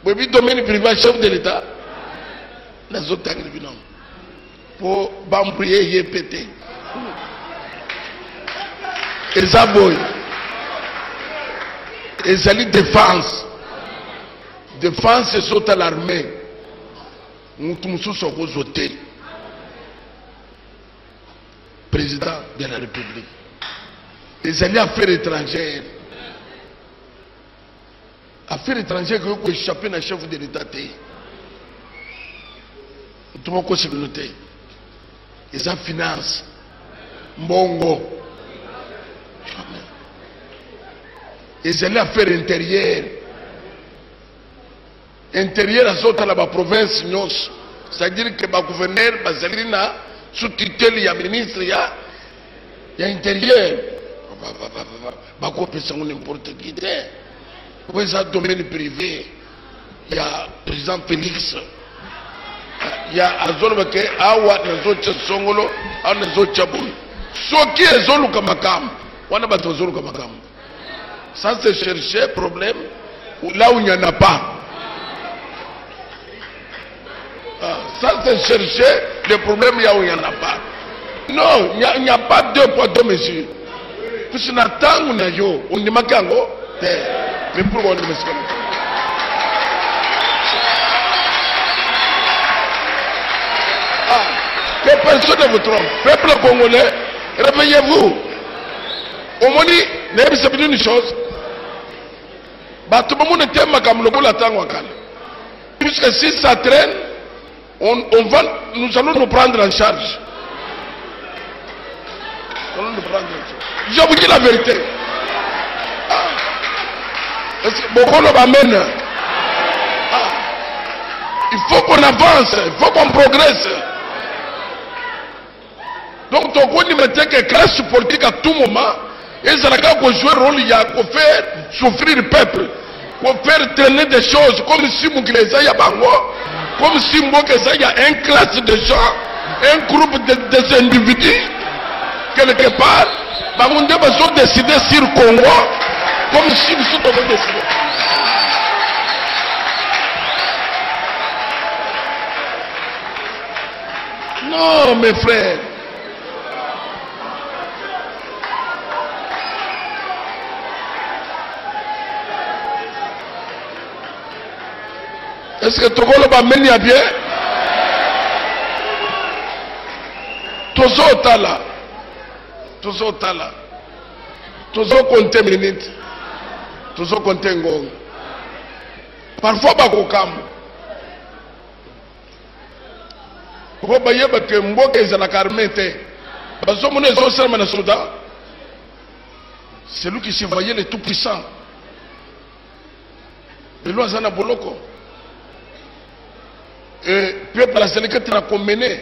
Bobi domaine privé chef de l'État. Les autres agriculteurs. Pour bambouiller et péter. Et ça boy. Et ça dit défense. Défense c'est sauter à l'armée. Nous tous sommes votés. Président de la République. Les alliés affaires étrangères. Affaires étrangères que vous échappez à chef de l'État. Tout le monde se noter. Ils ont finance. Mbongo. Les alliés affaires intérieures. Intérieur à sauter à la province. C'est-à-dire que le gouverneur, sous tutelle, il y a ministre, il y a intérieur. Il y a n'importe qui. Il y a domaine privé. Il y a le président Félix. Il y a Azol Bake, Awa, Nazocha Songolo, Nazocha Boui. Ce qui est Zolu Kamakam, on a battu Zolu Kamakam. Ça, c'est chercher problème là où il n'y en a pas. Ça, c'est chercher les problèmes là où il n'y en a pas. Non, il n'y a pas deux poids, deux mesures. Puisque nous attendons, on dit Makango, mais pourquoi on dit Makango? Que personne ne vous trompe. Peuple congolais, réveillez-vous. Au moins, vous savez une chose. Tout le monde est Makambo, puisque si ça traîne, nous allons nous prendre en charge. Je vous dis la vérité. Beaucoup m'amène. Il faut qu'on avance, il faut qu'on progresse. Donc, ton coup, il me dit que classe politique à tout moment, et ça va jouer le rôle, il y a qu'on faire souffrir le peuple, qu'on faire traîner des choses, comme si il y a Bango, comme si il y a une classe de gens, un groupe des individus, quelque part, nous devons décider sur le Congo, comme si nous devons décider. Non, mes frères. Est-ce que Togo va mener à bien? Tozo Tala. Tozo Tala. Tozo compter minutes. Tozo compter ngong. Parfois, Bakokam. Pourquoi Bayeba que Mboke est à la carmete? Parce que mon est Soudan. C'est lui qui se voyait le tout-puissant. Le loi Zana Boloko. Et peuple la Sénégal a combiné.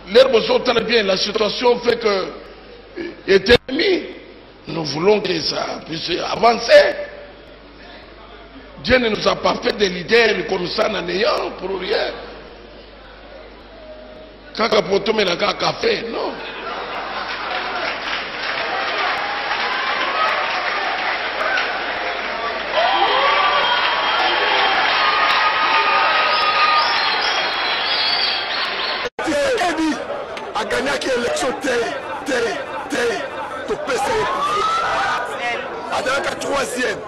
L'herbe saute bien. La situation fait que était mis. Nous voulons que ça puisse avancer. Dieu ne nous a pas fait des leaders comme ça en ayant pour rien. Kaka potome na kaka café, non. A gagné l'élection to PC. A donné troisième.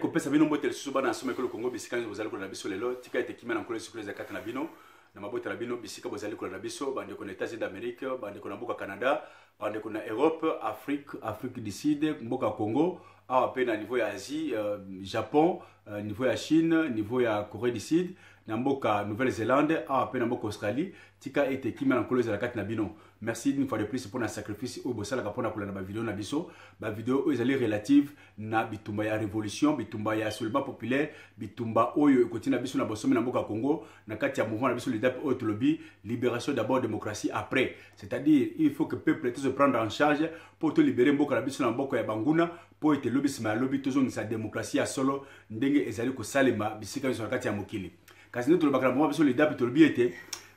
kopesa bino mbote lisusu bana asome ekolo Congo bisika bozali kolanda biso lelo tika ete kimia na nkolo sikolo za kata na bino na mabota na bino bisika bozali kolanda biso bande ko na États-Unis d'Amérique bande ko na mboka Canada bande ko na Europe Afrique du Sud mboka Congo awa pe na niveau ya Asie Japon niveau ya Chine niveau ya Corée du Sud na mboka Nouvelle-Zélande awa pe na mboka Australie tika ete kimia na nkolo za kata na bino. Merci une fois de plus pour un sacrifice au bossala kapona pour la vidéo na biso ba vidéo ezali relative na bitumba ya révolution bitumba ya soulèvement populaire bitumba oyo ekotina biso na bosome na mboka Congo na kati ya mouvement na biso le DAP lobby libération d'abord démocratie après, c'est-à-dire il faut que peuple se prendre en charge pour te libérer mboka na biso na mboka ya banguna pour ete lobby sima lobby toujours sa démocratie ya solo ndenge ezali ko salema bisika biso na kati ya mokili kasi nous tolobaka na mouvement biso le DAP lobby ete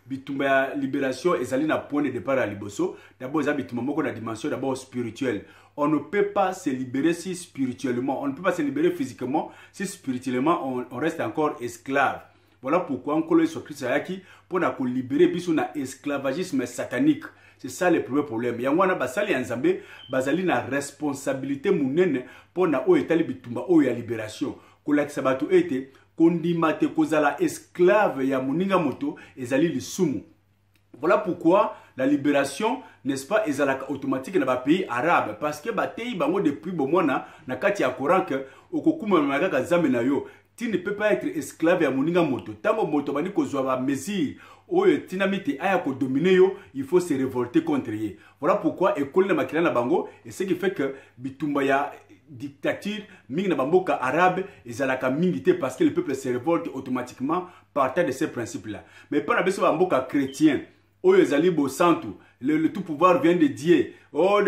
bitumba ya libération ezali na point de départ à liboso d'abord za bitumba moko na dimension d'abord spirituelle on ne peut pas se libérer si spirituellement, on ne peut pas se libérer physiquement si spirituellement on reste encore esclave. Voilà pourquoi on colle sur Christ Ayaki pour nous libérer de l'esclavagisme satanique. C'est ça le premier problème. Yangwana basali Nzambe bazali na responsabilité munene pour na o etali bitumba o ya libération. Kola sabatu ete kondimate kozala esclave ya muninga moto ezali lisumu. Voilà pourquoi la libération, n'est-ce pas, est automatique dans les pays arabes. Parce que les bango depuis bomona na kati ya Coran que okokuma makaka zamena yo, tu ne peux pas être esclave ya muninga moto. Tango moto bani kozwa ba mesure oyo tinamite aya ko dominer yo, il faut se révolter contre ye. Voilà pourquoi école na makila na bango et ce qui fait que bitumba ya dictature mingi na bamboka arabe ezalaka mingité parce que le peuple se révolte automatiquement partant de ces principes là. Mais pas na beso bamboka chrétien. Oh, ezali bo santu, le tout pouvoir vient de Dieu. Oh,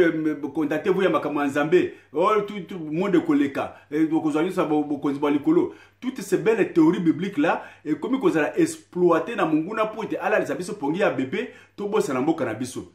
contactez-vous ya makama Nzambe. Oh, tout monde de koleka. Toutes ces belles théories bibliques là, et comme ils ont exploité dans munguna pour te ala les abisso pongi ya bébé, tout beau sanambo canabiso.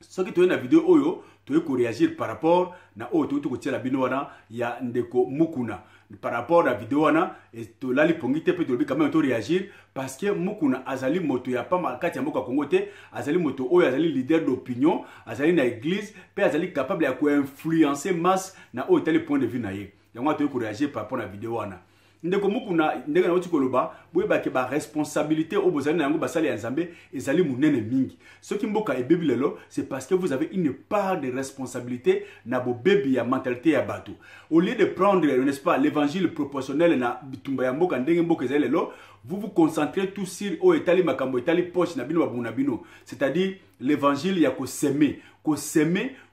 Ce qui tu as une vidéo oyo, tu peux réagir par rapport na o tu ko tiela bino wana ya ndeko mukuna. Par rapport à la vidéo wana et to lali pongi te peut quand même to réagir parce que mukuna azali moto ya pas mal kati ya mboka Kongo te azali moto oyo azali leader d'opinion azali na église pe azali capable ya ko influencer masse na o tel point de vue na ye. Yango to ko réagir par rapport à la vidéo wana. Ndeko mukuna ndenge na otikoloba boyeba ke ba responsabilité au bozali na yango basali ya Nzambe ezali munene mingi. Ce qui mboka e bible lelo c'est parce que vous avez une part de responsabilité na bo bebi ya mentalité ya bato. Au lieu de prendre n'est-ce pas l'évangile proportionnel na bitumba ya mboka ndenge mboka ezali lelo, vous vous concentrez tout sur o etali makambo etali poche na bino babuna bino. C'est-à-dire l'évangile ya ko semer,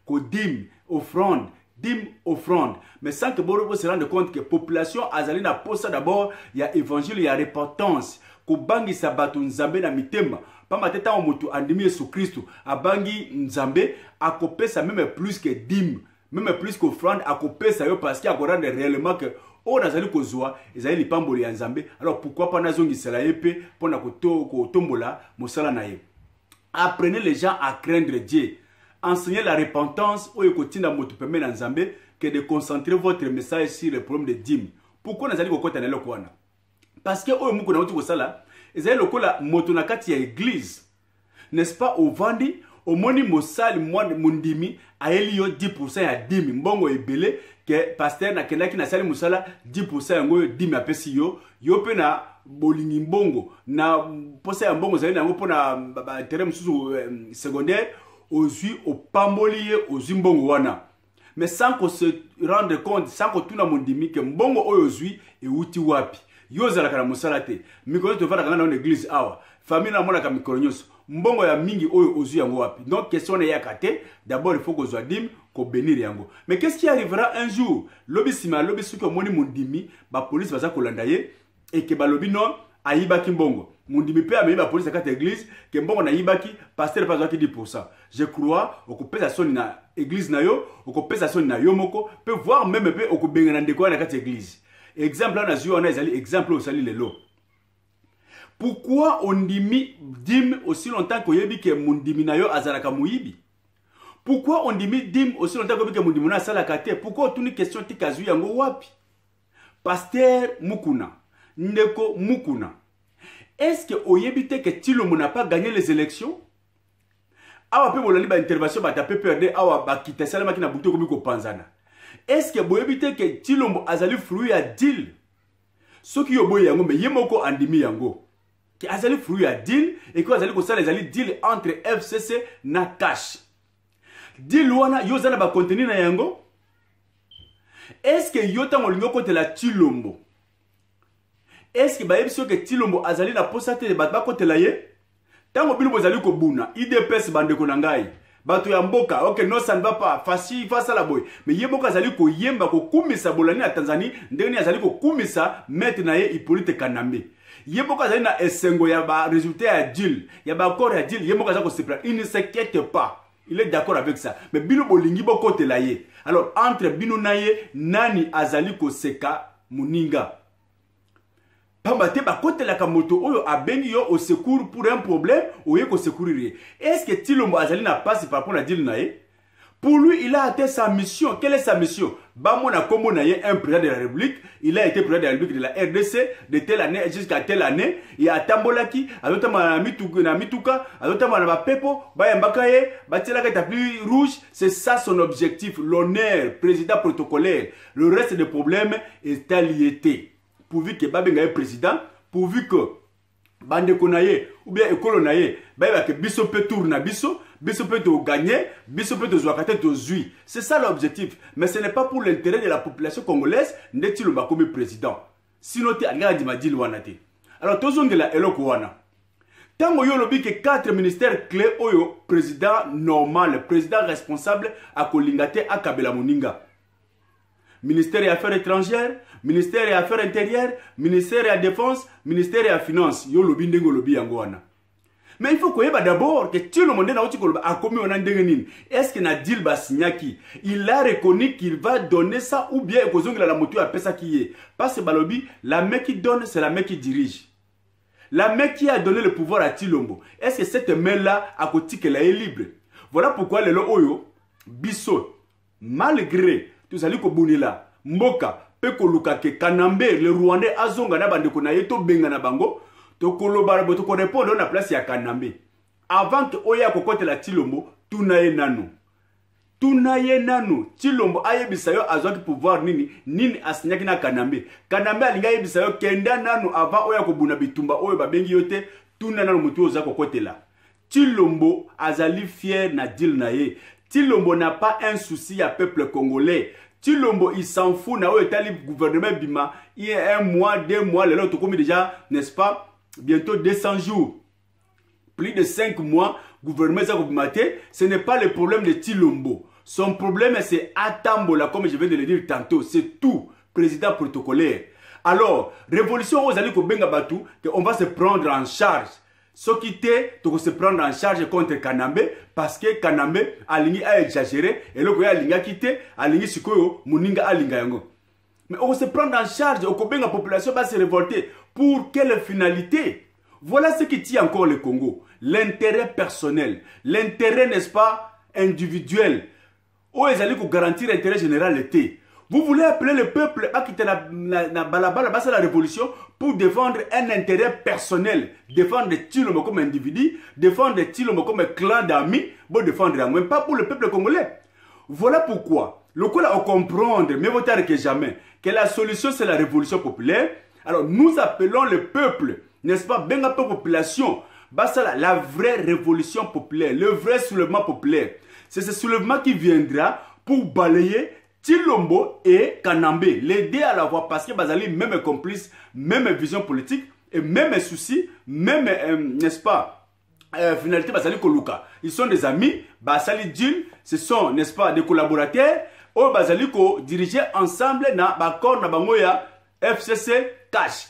ko dim, offrande dim offrande. Mais sans que Borobo se rende compte que la population azali na posa d'abord, il y a évangile, il y a repentance. Ko bangi sabatu Nzambe na mitema. Pas mateta o mutu andimi Yesu Christo. A bangi Nzambe, a kopé ça même plus que dim. Même plus qu'offrande, a kopé ça yo parce qu'il y a rendre réellement que o nazali kozwa, ezali lipamboli ya Nzambe. Alors pourquoi pas nazongi sela yepe, pona ko tombola, mosala na ye. Apprenez les gens à craindre Dieu. Enseignez la repentance au yokotinda moto permet dans Nzambe que de concentrer votre message sur le problème de dîmes. Pourquoi nous allons kokota na lokwana? Parce que au muko na uti ko sala, ezali lokola moto na kati ya église. N'est-ce pas au vandi, au moni mosali mundimi aeli yo 10% ya dîmes mbongo ebele que pasteur na kendaki na sali musala 10% yango dîmes apesi yo pe na bolingi mbongo na posa ya mbongo zali na ngo pona terrain mususu secondaire ozui opamboliye ozui mbongo wana. Mais sans qu'on se rende compte, sans qu'on tourne mondimi que mbongo oyo ozui e uti wapi. Yo zala kana musala te. Mikolo to vada kana na église awa. Famille na mona ka mikolo nyonso. Mbongo ya mingi oyo ozui yango wapi. Donc question na yakate, d'abord il faut que ozwa dim ko bénir yango. Mais qu'est-ce qui arrivera un jour? Lobi sima lobi suki omoni mondimi, ba police baza kolanda ye et que ba lobi non ayibaki mbongo. Mundimi pe ameba police à quatre église que mbongo na yibaki pasteur pas qui 10%. Je crois au kopesa soni na église na yo, au kopesa soni na yo moko peut voir même pe au kobenga na ndeko na quatre église. Exemple na zio na ezali exemple au sali lelo. Pourquoi on dimi dim aussi longtemps que yebi que mundimi na yo azalaka muyibi? Pourquoi on dimi dim aussi longtemps que yebi que mundimi na sala kate? Pourquoi tuni question tikazu yango wapi? Pasteur Mukuna, ndeko Mukuna. Est-ce que Oyebite que Tilombo n'a pas gagné les élections? Awa pe bolali ba intervention ba tapé perdre awa ba kita sala makina buto komi ko panzana. Est-ce que Oyebite que Tilombo azali fruit à deal? Ce qui yoboy yango mais yemoko andimi yango. Ki azali fruit à deal et que azali ko sala azali deal entre FCC na cash. Deal wana yo zala ba contenir na yango? Est-ce que yota molingo kote la Tilombo? Est-ce que bayebiso que Tilombo azali na posate de batba kote la ye? Tango bilo bozali ko buna, IDPS bandeko na ngai. Bato ya mboka, ok non ça ne va pas, fasi face à la boy. Mais yeboka azali ko yemba ko kumisa bolani na Tanzanie, ndeni azali ko kumisa maître na ye Hippolyte Kanambe. Yeboka azali na esengo ya ba résultat ya deal, ya ba accord ya deal, yeboka azali ko se plaindre. Il ne s'inquiète pas. Il est d'accord avec ça. Mais bino bolingi bo kote la ye. Alors entre bino na ye, nani azali ko seka muninga? Pambate ba kote la kamoto oyo abengi yo au secours pour un problème ou yeko secourir. Est-ce que Tilombo azali na passe par rapport à deal nae? Pour lui, il a atteint sa mission. Quelle est sa mission? Bamona Komo Naye, un président de la République, il a été président de la République de la RDC de telle année jusqu'à telle année. Il y a Tambolaki, Alotama Mituka, Alotama Pepo, Bayambakaye, Batielaka tapis rouge. C'est ça son objectif, l'honneur, président protocolaire. Le reste des problèmes est aliété. Pourvu que Babenga est président, pourvu que Bande Konaye ou bien Ekolo Naye, que Bisso peut tourner Bisso. Biso peut te gagner, Biso peut te jouer, te zui. C'est ça l'objectif. Mais ce n'est pas pour l'intérêt de la population congolaise, n'est-il pas comme président. Sinon, tu as dit Wanate. Alors, tous les gens eloko wana. Tant que yolobi que 4 ministères clés oyo président normal, président responsable à Kolingate à Kabela Moninga. Ministère des Affaires étrangères, ministère des Affaires intérieures, ministère de la Défense, ministère de la Finance. Yolobi ndengo lobi yangoana. Mais il faut qu'on ait d'abord que tout le monde a commis un endénénin. Est-ce qu'il a dit le Bassignaki? Il a reconnu qu'il va donner ça ou bien il a la moto à ça qui est. Parce que Balobi, la main qui donne, c'est la main qui dirige. La main qui a donné le pouvoir à Tilombo. Est-ce que cette main-là, à côté qu'elle est libre? Voilà pourquoi le Oyo, Bisso, malgré tout ça, Bonila, Mboka, Peko Lukake, Kanambe, le Rwandais, Azonga, Nabandeko, Nayeto, Benga, Nabango. To répondre na place ya Kanambe. Avant que Oya kokote la Tilombo, tunaye nano. Tunaye nano. Tilombo aye bisayo azwaki pouvoir nini asinyaki na Kanambe. Kanambe alinga ye bisayo kenda nano avant Oya kobuna bitumba oyo babengi yote tuna nano mutu oza kokote la. Tilombo azali fier na deal na ye. Tilombo n'a pas un souci à peuple congolais. Tilombo il s'en fout na oyo tali gouvernement bima. Il y a 1 mois, 2 mois, le lot comme déjà, n'est-ce pas? Bientôt 200 jours, plus de 5 mois, gouvernement Zagoumate, ce n'est pas le problème de Tilombo. Son problème c'est Atambola, comme je viens de le dire tantôt, c'est tout, président protocolaire. Alors, révolution aux alliés Kobenga Batou, on va se prendre en charge. Ce qui était, on va se prendre en charge contre Kanambe, parce que Kanambe a exagéré, et le Koya a quitté, a Sikoyo, Muninga a yango. Mais on va se prendre en charge, la population va se révolter. Pour quelle finalité? Voilà ce qui tient encore le Congo. L'intérêt personnel. L'intérêt, n'est-ce pas, individuel. Où ils allaient garantir l'intérêt général était. Vous voulez appeler le peuple à quitter la révolution pour défendre un intérêt personnel. Défendre Tilombo comme individu, défendre Tilombo comme clan d'amis, pour défendre même pas pour le peuple congolais. Voilà pourquoi, le coup là, on comprend, mieux vaut tard que jamais, que la solution c'est la révolution populaire. Alors nous appelons le peuple, n'est-ce pas, bien la population, la vraie révolution populaire, le vrai soulèvement populaire. C'est ce soulèvement qui viendra pour balayer Tilombo et Kanambe, l'aider à la voix parce que Bazali même complice, même vision politique et même souci, même, n'est-ce pas, finalité Bazali Koluka. Ils sont des amis, Bazali Djil, ce sont, n'est-ce pas, des collaborateurs, ou Bazali Ko diriger ensemble na Bakor na Bangoya FCC Cash.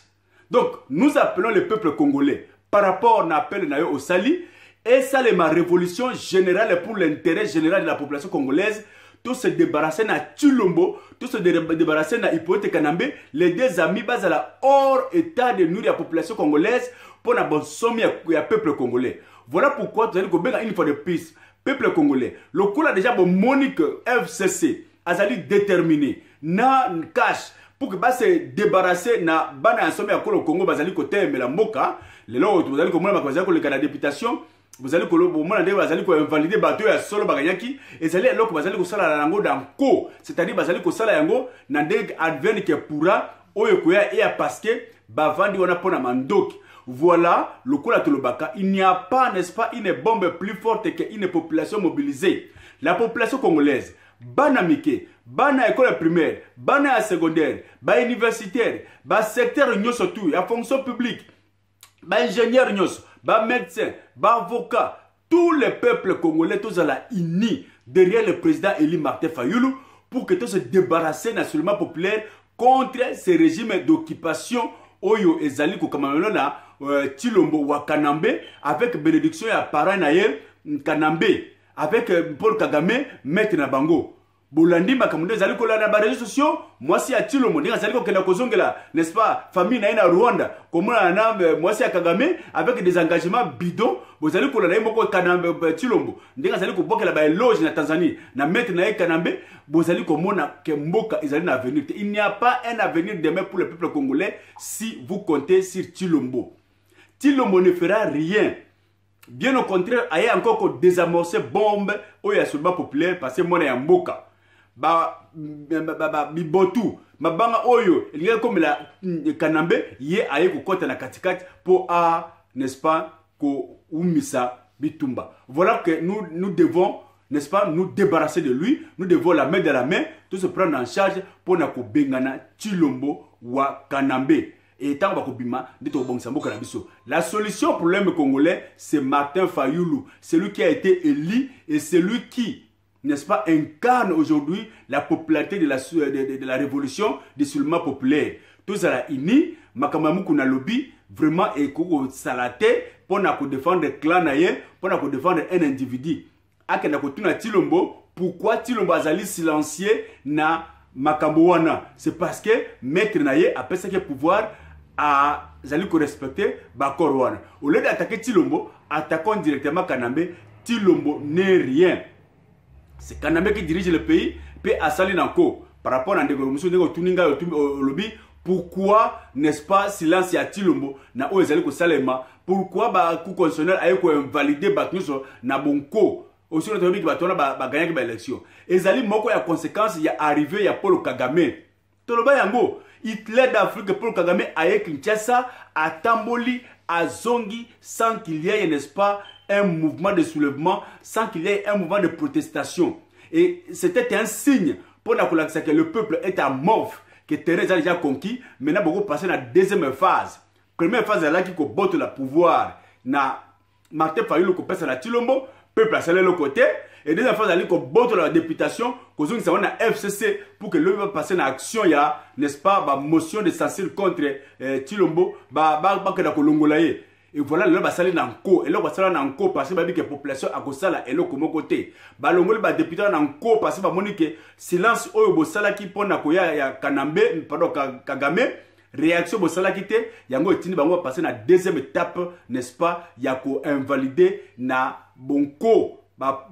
Donc, nous appelons le peuple congolais par rapport à l'appel au Sali et ça c'est ma révolution générale pour l'intérêt général de la population congolaise. Tout se débarrasser na Tilombo, tout se débarrasser na Hippolyte Kanambe, les deux amis basent à la hors état de nourrir la population congolaise pour la bonne somme du peuple congolais. Voilà pourquoi vous allez dire une fois de plus, peuple congolais, le coup a déjà bon Monique FCC, azali déterminé, na cash, pour que bah se débarrasser na bana ensemble à Congo Congo bazali côté mais la moka les lots vous allez comme moi bazali ko le Canada députation vous allez ko le moment ndé bazali ko invalider bateau ya solo baganyaki et zali loko bazali ko sala la yango dans ko c'est-à-dire bazali ko sala yango na ndé advene que pourra oyo ko ya et parce que bavandi wana pona mandoki. Voilà le coup la tolobaka, il n'y a pas, n'est-ce pas, une bombe plus forte qu'une population mobilisée. La population congolaise bana mike, bana école primaire, bana secondaire, ba universitaire, ba secteur nyos tout, la fonction publique, ba ingénieur nyos, ba médecin, ba avocat, tous les peuples congolais tous à la unis derrière le président Eli Martin Fayulu pour que tous se débarrasser nationalement populaire contre ces régimes d'occupation oyo ezali ko kamalona Tilombo wa Kanambe avec bénédiction ya parent naye Kanambe avec Paul Kagame maître na bango. bolandi makamunde zali kolanda ba réseaux sociaux mwasi ya Tshilombo ndinga zali kokenda kozongela n'est-ce pas famille na Rwanda komona na mwasi ya Kagame avec des engagements bidons bozali kolanda moko Kanambe Tshilombo ndinga zali kobokela ba éloge na Tanzanie na maître na Kanambe bozali komona ke mboka ezali na avenir. Il n'y a pas un avenir demain pour le peuple congolais si vous comptez sur Tshilombo. Tshilombo ne fera rien. Bien au contraire, il y a encore désamorcer bombe au Yasulba populaire parce que moi ya mboka. Bibotu mabanga oyo il y a comme la Kanambe yé aye ko kota na katikati pour n'est-ce pas ko umisa bitumba. Voilà que nous devons n'est-ce pas nous débarrasser de lui, nous devons la main dans la main, tout se prendre en charge pour na ko bengana Tshilombo wa Kanambe. Et tant la solution au problème congolais, c'est Martin Fayoulou, celui qui a été élu et celui qui, n'est-ce pas, incarne aujourd'hui la popularité de la révolution des soulèvements populaires. Tout ça là, ini, Makamamu kuna lobby, vraiment, et koko salaté, pour défendre le clan, pour défendre un individu. Akena kotuna Tshilombo, pourquoi Tshilombo azali silencieux na Makambowana? C'est parce que Maître Naye a pensé que pouvoir à Zali ko respecter Bakorwana. Au lieu d'attaquer Tshilombo, attaquons directement Kanambe. Tshilombo n'est rien. C'est Kanambe qui dirige le pays, puis Asali Nanko. Par rapport à lobby, pourquoi n'est-ce pas silence à Tshilombo na o Zali ko Salema? Pourquoi ba coup constitutionnel a ko invalider Baknuso na Bonko? Aussi notre pays qui va tourner ba gagner ba élection. Ezali moko ya conséquence ya arrivé ya Paul Kagame. Toloba yango Hitler d'Afrique Paul Kagame aye Kinshasa à Tamboli à Zongi sans qu'il y ait n'est-ce pas un mouvement de soulèvement, sans qu'il y ait un mouvement de protestation. Et c'était un signe pour que le peuple est amorphe, que Thérèse a déjà conquis. Maintenant beaucoup passer à la deuxième phase. Première phase là qui botte le pouvoir na Martin Fayoulou ko pesa na Tshilombo, peuple a salé le côté. Et deuxième phase, il y a la députation, qu'on a la FCC pour que l'on va passer en action, il y a, n'est-ce pas, la motion de censure contre Tshilombo, et voilà, là, va salir dans le co, et là, va salir dans le co, parce que la population a cause là, et là, comme côté. Balongoli, va député dans le co, parce que Monique, silence, oh, Bosala qui pond à Koya, il y a Kanambe, pardon, Kagame, réaction, Bosala qui était, il y a un petit va passer dans la deuxième étape, n'est-ce pas, il y a qu'à invalider na Bonko.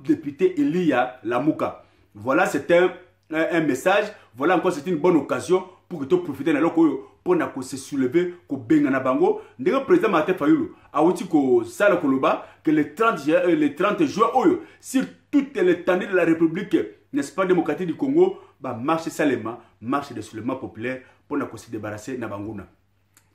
Député Elia Lamouka. Voilà, c'est un message. Voilà encore, c'est une bonne occasion pour que tu profites de l'occasion pour se soulever, pour bengana bango. Le président Martin Fayoulou a dit que le 30 juin, sur toute l'étendue de la République, n'est-ce pas, démocratique du Congo, marche Salema, marche de soulèvement populaire pour se débarrasser de Banguna.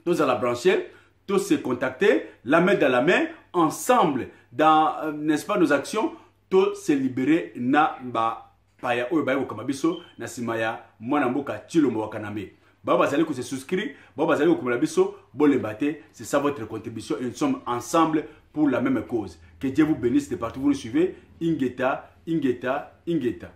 Tous à la brancher, tous se contacter, la main dans la main, ensemble, dans, n'est-ce pas, nos actions, tous se libérer na paya oyo baye kamabiso na simaya mwana mboka Tshilombo wa Kanambe. Baba zali ko se souscrire, baba zali ko kamabiso, bolembate, c'est ça votre contribution et nous sommes ensemble pour la même cause. Que Dieu vous bénisse de partout où vous nous suivez. Ingeta, Ingeta, Ingeta.